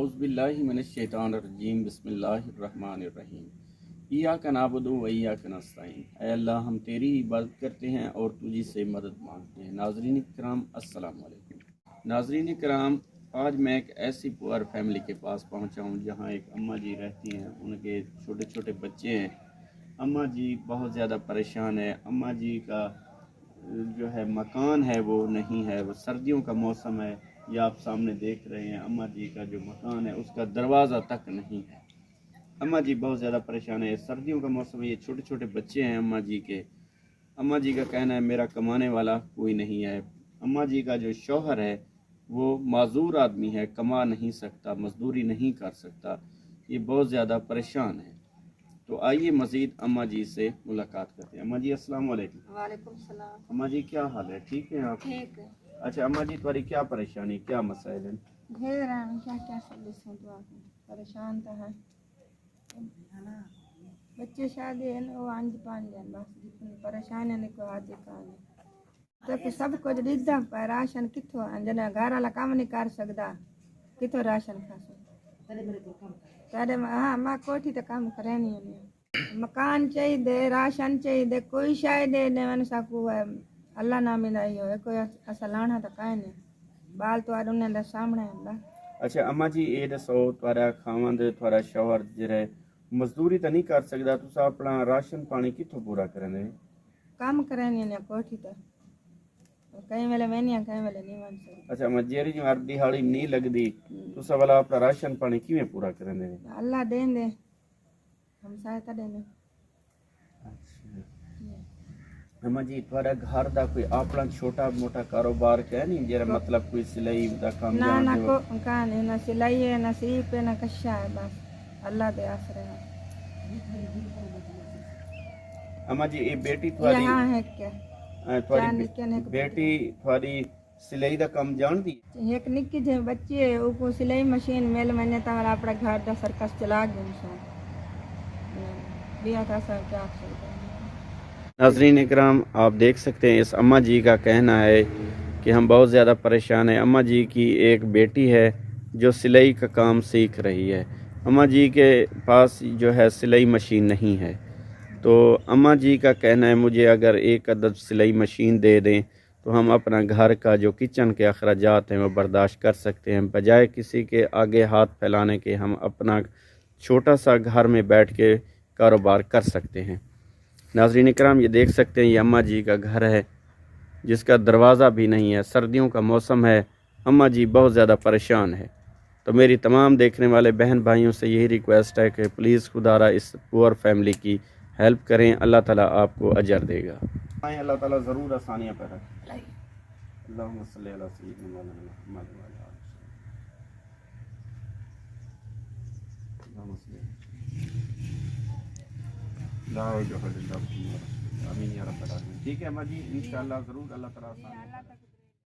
औज़ु बिल्लाहि मिनश्शैतानिर्रजीम बिस्मिल्लाहिर्रहमानिर्रहीम। इय्याका नअबुदु व इय्याका नस्तईन। ऐ अल्लाह, हम तेरी इबादत करते हैं और तुझी से मदद मांगते हैं। नाज़रीन किराम, अस्सलामु अलैकुम। नाज़रीन किराम, आज मैं एक ऐसी पुअर फैमिली के पास पहुंचा हूं जहां एक अम्मा जी रहती हैं। उनके छोटे छोटे बच्चे हैं। अम्मा जी बहुत ज़्यादा परेशान है। अम्मा जी का जो है मकान है वो नहीं है, वो सर्दियों का मौसम है। ये आप सामने देख रहे हैं, अम्मा जी का जो मकान है उसका दरवाज़ा तक नहीं है। अम्मा जी बहुत ज़्यादा परेशान है। सर्दियों का मौसम है, ये छोटे छोटे बच्चे हैं अम्मा जी के। अम्मा जी का कहना है मेरा कमाने वाला कोई नहीं है। अम्मा जी का जो शौहर है वो माजूर आदमी है, कमा नहीं सकता, मजदूरी नहीं कर सकता। ये बहुत ज़्यादा परेशान है। तो आइए मज़ीद अम्मा जी से मुलाकात करते हैं। अम्मा जी अस्सलाम वालेकुम। वालेकुम सलाम। अम्मा जी क्या हाल है, ठीक हैं आप? ठीक है। अच्छा अम्मा जी, तुम्हारी क्या परेशानी, क्या मसाइल हैं? घेर हैं, क्या क्या सब दिसों तो आप परेशान तो है। बच्चे शादी है ना, वो अंज पांच हैं बस, जितनी परेशान है ना कोई आज का तो सब कुछ दिखता पर राशन किथों जना घर वाला काम नहीं कर सकता, किथों राशन खा सकता। तेरे हाँ माँ कोठी तो काम करे नहीं है। मकान चाहिए, राशन चाहिए, कोई शायद ने मन सकू है अल्लाह ना मिलाई हो कोई असा लाना तो काहे नहीं बाल तो उन्हें दा सामने है। अच्छा अम्मा जी, ये दसो तुम्हारा खावंद तुम्हारा शौहर जरे मजदूरी तो नहीं कर सकता, तुस अपना राशन पानी किथों पूरा करेंगे? काम करे नहीं ने कोठी तो कई वेले मैंने कई वेले नहीं मान सकती। अच्छा अम्मा जेरी जो अर्धी हाड़ी नहीं लगदी, तुस वाला अपना राशन पानी किवें पूरा करेंगे? अल्लाह दें दे, हम सहायता देने। अम्मा जी, तुम्हारा घर दा कोई अपना छोटा मोटा कारोबार है नहीं, जरा मतलब कोई सिलाई दा काम ना ना जानते को हो? कहाँ नहीं, ना सिलाई है ना सीप है ना कशा है, बस अल्लाह दे आसरे है। अम्मा जी ये बेटी तुम्हारी यहाँ है क्या चार निक्के ने बेटी तुम्हारी सिलाई दा काम जानती? एक निक्की जे बच्ची है वो सिलाई मशीन मेल मैंने तमरा अपना घर का सर्कस चला गया दिया था सर क्या नाज़रीन इकराम, आप देख सकते हैं इस अम्मा जी का कहना है कि हम बहुत ज़्यादा परेशान हैं। अम्मा जी की एक बेटी है जो सिलाई का काम सीख रही है। अम्मा जी के पास जो है सिलाई मशीन नहीं है। तो अम्मा जी का कहना है मुझे अगर एक अदद सिलाई मशीन दे दें तो हम अपना घर का जो किचन के अखराजात हैं वो बर्दाश्त कर सकते हैं, बजाय किसी के आगे हाथ फैलाने के हम अपना छोटा सा घर में बैठ के कारोबार कर सकते हैं। नाज़रीन इकराम, ये देख सकते हैं ये अम्मा जी का घर है जिसका दरवाज़ा भी नहीं है। सर्दियों का मौसम है, अम्मा जी बहुत ज़्यादा परेशान है। तो मेरी तमाम देखने वाले बहन भाइयों से यही रिक्वेस्ट है कि प्लीज़ खुदारा इस पुअर फैमिली की हेल्प करें। अल्लाह ताला आपको अजर देगा। अल्लाह ताला ज़रूर आसानियाँ पैदा करें। अल्लाहुम्मा सल्ली अला सय्यिदिना मुहम्मद व अला आलिहि वसल्लम। आमीन या रब्बल आलमीन। ठीक है अम्मा जी, इंशाअल्लाह ज़रूर अल्लाह ताला आसानियाँ